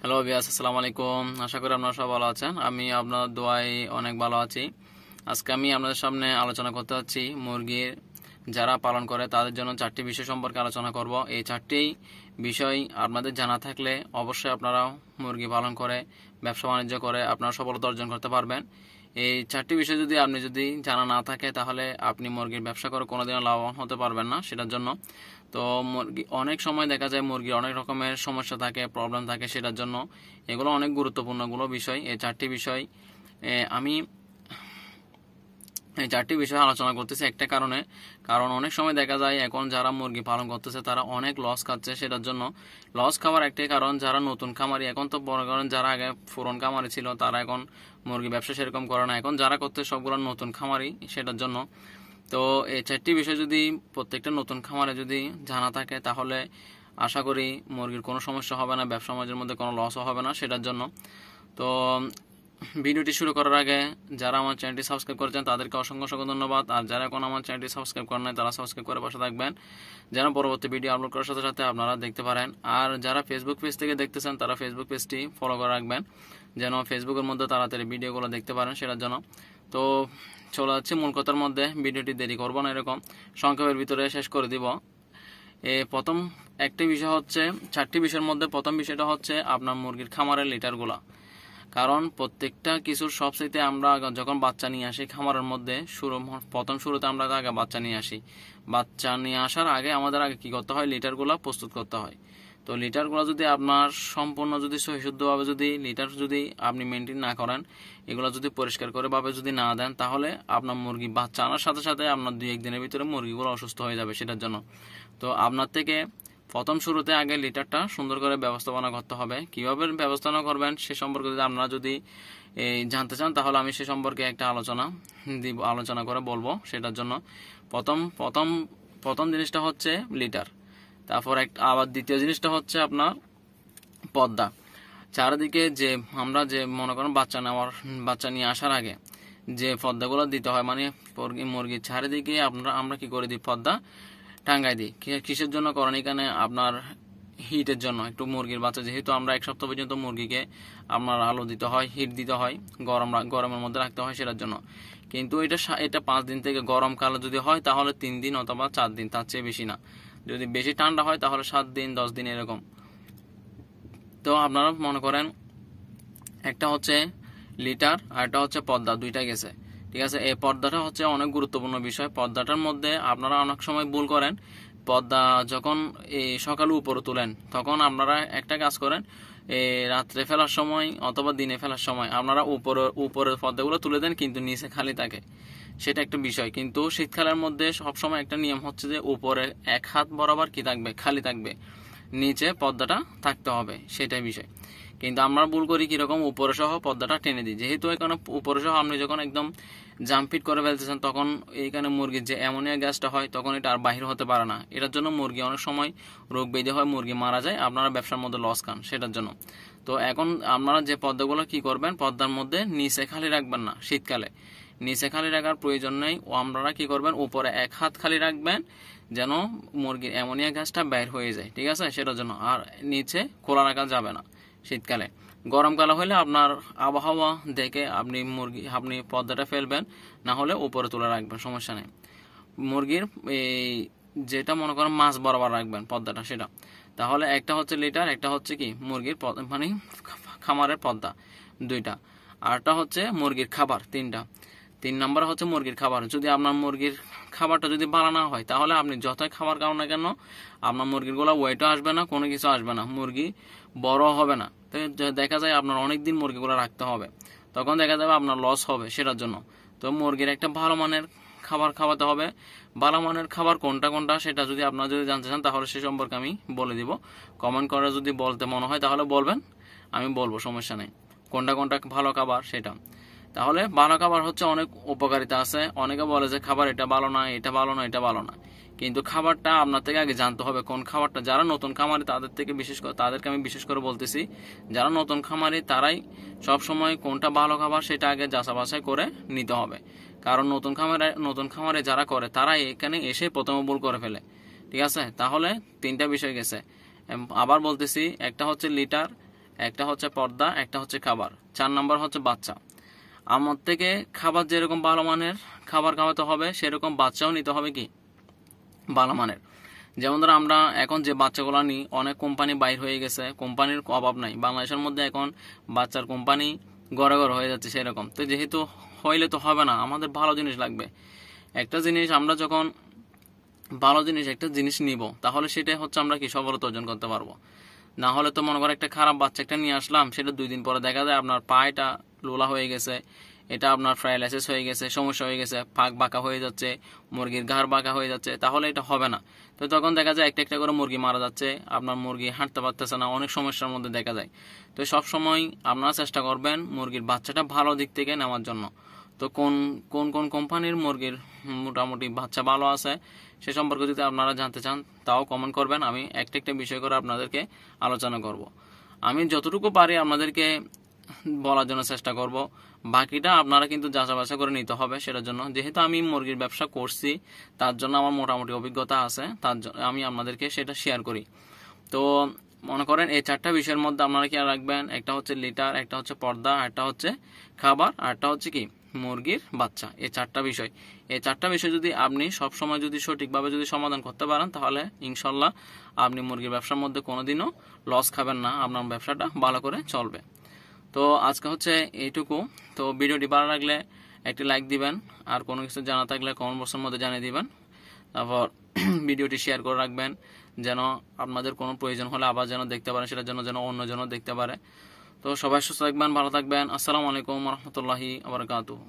Hello viewers, আসসালামু আলাইকুম। আশা করি আপনারা সবাই ভালো আছেন। আমি আপনার দোয়ায় অনেক ভালো আছি। আজকে আমি আপনাদের সামনে আলোচনা করতে যাচ্ছি মুরগির যারা পালন করে তাদের জন্য 4টি বিষয় সম্পর্কে আলোচনা করব। এই 4টি বিষয় আপনাদের জানা থাকলে অবশ্যই আপনারা মুরগি পালন করে ব্যবসা বাণিজ্য করে আপনারা সফলতা অর্জন করতে পারবেন। এই 4টি বিষয় যদি জানা না থাকে তাহলে আপনি মুরগির ব্যবসা করে কোনোদিনও লাভবান হতে পারবেন না। সেটার জন্য তো মুরগি অনেক সময় দেখা যায় মুরগির অনেক রকমের সমস্যা থাকে, প্রবলেম থাকে। সেটার জন্য এগুলো অনেক গুরুত্বপূর্ণ বিষয়। এই 4টি বিষয় আমি এই 4টি বিষয়ে আলোচনা করতেছি একটা কারণ অনেক সময় দেখা যায় এখন যারা মুরগি পালন করতেছে তারা অনেক লস খাচ্ছে। সেটার জন্য লস খাওয়ার একটাই কারণ যারা নতুন খামারি, এখন তো বড় করেন যারা আগে পুরন খামারি ছিল তারা এখন মুরগি ব্যবসা সেরকম করে না, এখন যারা করতে সবগুলো নতুন খামারি। সেটার জন্য তো এই 4টি বিষয় যদি প্রত্যেকটা নতুন খামারে যদি জানা থাকে তাহলে আশা করি মুরগির কোনো সমস্যা হবে না, ব্যবসা বাণিজ্যের মধ্যে কোনো লসও হবে না। সেটার জন্য তো ভিডিওটি শুরু করার আগে যারা আমার চ্যানেলটি সাবস্ক্রাইব করেছেন তাদেরকে অসংখ্য ধন্যবাদ। আর যারা এখন আমার চ্যানেলটি সাবস্ক্রাইব করেন নাই তারা সাবস্ক্রাইব করে পাশে থাকবেন যেন পরবর্তী ভিডিও আপলোড করার সাথে সাথে আপনারা দেখতে পারেন। আর যারা ফেসবুক পেজ থেকে দেখতেছেন তারা ফেসবুক পেজটি ফলো করে রাখবেন যেন ফেসবুকের মধ্যে তাড়াতাড়ি ভিডিওগুলো দেখতে পারেন। সেটার জন্য তো চলে যাচ্ছে মূল কথার মধ্যে। ভিডিওটি দেরি করবো না, এরকম সংক্ষেপের ভিতরে শেষ করে দিব। প্রথম একটি বিষয় হচ্ছে 4টি বিষয়ের মধ্যে প্রথম বিষয়টা হচ্ছে আপনার মুরগির খামারের লিটারগুলা। কারণ প্রত্যেকটা কিছুর সবচাইতে আমরা যখন বাচ্চা নিয়ে আসি খামারের মধ্যে প্রথম শুরুতে আমরা আগে বাচ্চা নিয়ে আসি। বাচ্চা নিয়ে আসার আগে আমাদের আগে কি করতে হয়, লিটারগুলা প্রস্তুত করতে হয়। তো লিটারগুলো যদি আপনার সম্পূর্ণ যদি সহিশুদ্ধভাবে যদি লিটার যদি আপনি মেনটেন না করেন, এগুলো যদি পরিষ্কার করে ভাবে যদি না দেন তাহলে আপনার মুরগি বাচ্চা আনার সাথে সাথে আপনার 2-1 দিনের ভিতরে মুরগিগুলো অসুস্থ হয়ে যাবে। সেটার জন্য তো আপনার থেকে প্রথম শুরুতে আগে লিটারটা সুন্দর করে ব্যবস্থাপনা করতে হবে। কিভাবে ব্যবস্থাপনা করবেন সে সম্পর্কে যদি আপনারা যদি জানতে চান তাহলে আমি সে সম্পর্কে একটা আলোচনা করে বলবো। সেটার জন্য প্রথম জিনিসটা হচ্ছে লিটার। তারপর আবার দ্বিতীয় জিনিসটা হচ্ছে আপনার পর্দা। চারিদিকে যে আমরা যে মনে করেন বাচ্চা নিয়ে আসার আগে যে পর্দাগুলো দিতে হয়, মানে মুরগির চারিদিকে আমরা কি করে দিই, পর্দা টাঙ্গাই দিই। কিসের জন্য করেন, এখানে আপনার হিটের জন্য। একটু মুরগির বাচ্চা যেহেতু আমরা 1 সপ্তাহ পর্যন্ত মুরগিকে আপনার আলো দিতে হয়, হিট দিতে হয়, গরমের মধ্যে রাখতে হয়। সেটার জন্য কিন্তু এটা 5 দিন থেকে, গরমকালে যদি হয় তাহলে 3 দিন অথবা 4 দিন, তার চেয়ে বেশি না। যদি বেশি ঠান্ডা হয় তাহলে 7 দিন 10 দিন এরকম। তো আপনারা মনে করেন একটা হচ্ছে লিটার আর একটা হচ্ছে পর্দা, দুইটা গেছে। ঠিক আছে, এই পর্দাটা হচ্ছে অনেক গুরুত্বপূর্ণ বিষয়। পর্দাটার মধ্যে আপনারা অনেক সময় ভুল করেন। পর্দা যখন এই সকালে উপরে তুলেন তখন আপনারা একটা কাজ করেন, রাত্রে ফেলার সময় অথবা দিনে ফেলার সময় আপনারা উপরের পর্দাগুলো তুলে দেন কিন্তু নিচে খালি থাকে। সেটা একটা বিষয়। কিন্তু শীতকালের মধ্যে সবসময় একটা নিয়ম হচ্ছে যে উপরে 1 হাত বরাবর কি থাকবে, খালি থাকবে, নিচে পর্দাটা থাকতে হবে, সেটাই বিষয়। কিন্তু আমরা ভুল করি কিরকম, উপরে সহ পর্দাটা টেনে দিই। যেহেতু এখানে উপরে সহ আপনি যখন একদম জাম্পিট করে ফেলতেছেন তখন এইখানে মুরগির যে অ্যামোনিয়া গ্যাসটা হয় তখন এটা আর বাহির হতে পারে না। এটার জন্য মুরগি অনেক সময় রোগ ব্যাধি হয়, মুরগি মারা যায়, আপনারা ব্যবসার মধ্যে লস খান। সেটার জন্য তো এখন আপনারা যে পর্দাগুলো কি করবেন, পর্দার মধ্যে নিচে খালি রাখবেন না। শীতকালে নিচে খালি রাখার প্রয়োজন নেই। আপনারা কি করবেন, উপরে 1 হাত খালি রাখবেন যেন মুরগির অ্যামোনিয়া গ্যাসটা বের হয়ে যায়। ঠিক আছে, সেটার জন্য। আর নিচে খোলা রাখা যাবে না শীতকালে। গরমকালে হলে আপনার আবহাওয়া দেখে আপনি পর্দাটা ফেলবেন, না হলে উপরে তুলে রাখবেন, সমস্যা নেই। মুরগির এই যেটা মনে করেন মাছ বরাবর রাখবেন পর্দাটা, সেটা। তাহলে একটা হচ্ছে লিটার, একটা হচ্ছে কি মুরগির মানে খামারের পর্দা, 2টা। আরটা হচ্ছে মুরগির খাবার, 3টা। 3 নম্বর হচ্ছে মুরগির খাবার। যদি আপনার মুরগির খাবারটা যদি ভালো না হয় তাহলে আপনি যতই খাবার খাও না কেন আপনার মুরগিরগুলো ওয়েটও আসবে না, কোনো কিছু আসবে না, মুরগি বড় হবে না। তো দেখা যায় আপনার অনেকদিন মুরগিগুলো রাখতে হবে, তখন দেখা যাবে আপনার লস হবে। সেটার জন্য তো মুরগির একটা ভালো মানের খাবার খাওয়াতে হবে। ভালো মানের খাবার কোনটা কোনটা সেটা যদি আপনারা যদি জানতে চান তাহলে সে সম্পর্কে আমি বলে দিব। কমেন্ট করে যদি বলতে মনে হয় তাহলে বলবেন, আমি বলবো, সমস্যা নেই, কোনটা কোনটা ভালো খাবার সেটা। তাহলে ভালো খাবার হচ্ছে অনেক উপকারিতা আছে। অনেকে বলে যে খাবার এটা ভালো না, এটা ভালো না, এটা ভালো না, কিন্তু খাবারটা আপনার থেকে আগে জানতে হবে কোন খাবারটা। যারা নতুন খামারি তাদেরকে আমি বিশেষ করে বলতেছি, যারা নতুন খামারি তারাই সব সময় কোনটা ভালো খাবার সেটা আগে যাচাই বাছাই করে নিতে হবে। কারণ নতুন খামারে যারা করে তারা এখানে এসে প্রথমে ভুল করে ফেলে। ঠিক আছে, তাহলে 3টা বিষয় গেছে। আবার বলতেছি, একটা হচ্ছে লিটার, একটা হচ্ছে পর্দা, একটা হচ্ছে খাবার। 4 নাম্বার হচ্ছে বাচ্চা। আমার থেকে খাবার যেরকম ভালো মানের খাবার খাওয়াতে হবে, সেরকম বাচ্চাও নিতে হবে কি ভালো মানের। যেমন ধরো আমরা এখন যে বাচ্চাগুলো নিই, অনেক কোম্পানি বাইর হয়ে গেছে, কোম্পানির অভাব নাই বাংলাদেশের মধ্যে। এখন বাচ্চার কোম্পানি ঘরে ঘরে হয়ে যাচ্ছে সেরকম। তো যেহেতু হইলে তো হবে না, আমাদের ভালো জিনিস লাগবে। একটা জিনিস আমরা যখন ভালো জিনিস একটা জিনিস নিব, তাহলে সেটা হচ্ছে আমরা কি সফলতা অর্জন করতে পারবো। না হলে তো মনে করো একটা খারাপ বাচ্চা একটা নিয়ে আসলাম, সেটা 2 দিন পরে দেখা যায় আপনার পায়েটা লোলা হয়ে গেছে, এটা আপনার প্যারালাইসিস হয়ে গেছে, সমস্যা হয়ে গেছে, পাক বাঁকা হয়ে যাচ্ছে, মুরগির ঘাড় বাঁকা হয়ে যাচ্ছে, তাহলে এটা হবে না। তো তখন দেখা যায় একটা একটা করে মুরগি মারা যাচ্ছে, আপনার মুরগি হাঁটতে পারতেছে না, অনেক সমস্যার মধ্যে দেখা যায়। তো সব সময় আপনারা চেষ্টা করবেন মুরগির বাচ্চাটা ভালো দিক থেকে নেওয়ার জন্য। তো কোন কোন কোন কোম্পানির মুরগির মোটামুটি বাচ্চা ভালো আছে সে সম্পর্কে যদি আপনারা জানতে চান, তাও কমেন্ট করবেন। আমি একটা একটা বিষয় করে আপনাদেরকে আলোচনা করব। আমি যতটুকু পারি আপনাদেরকে বলার জন্য চেষ্টা করব, বাকিটা আপনারা কিন্তু যাচাই বাছাই করে নিতে হবে। সেটার জন্য যেহেতু আমি মুরগির ব্যবসা করছি, তার জন্য আমার মোটামুটি অভিজ্ঞতা আছে, তার জন্য আমি আপনাদেরকে সেটা শেয়ার করি। তো মনে করেন এই 4টা বিষয়ের মধ্যে আপনারা কি রাখবেন, একটা হচ্ছে লিটার, একটা হচ্ছে পর্দা, একটা হচ্ছে খাবার, আর একটা হচ্ছে কি মুরগির বাচ্চা। এই 4টা বিষয়, এই 4টা বিষয় যদি আপনি সব সময় যদি সঠিকভাবে যদি সমাধান করতে পারেন, তাহলে ইনশাল্লাহ আপনি মুরগির ব্যবসার মধ্যে কোনোদিনও লস খাবেন না, আপনার ব্যবসাটা ভালো করে চলবে। তো আজকে হচ্ছে এইটুকু। তো ভিডিওটি ভালো লাগলে একটি লাইক দিবেন, আর কোনো কিছু জানা থাকলে কমেন্ট বক্সের মধ্যে জানিয়ে দিবেন। তারপর ভিডিওটি শেয়ার করে রাখবেন, যেন আপনাদের কোনো প্রয়োজন হলে আবার যেন দেখতে পারেন, সেটার জন্য যেন অন্যজনও দেখতে পারে। তো সবাই সুস্থ থাকবেন, ভালো থাকবেন। আসসালামু আলাইকুম রহমতুল্লাহি ওয়া বারাকাতুহু।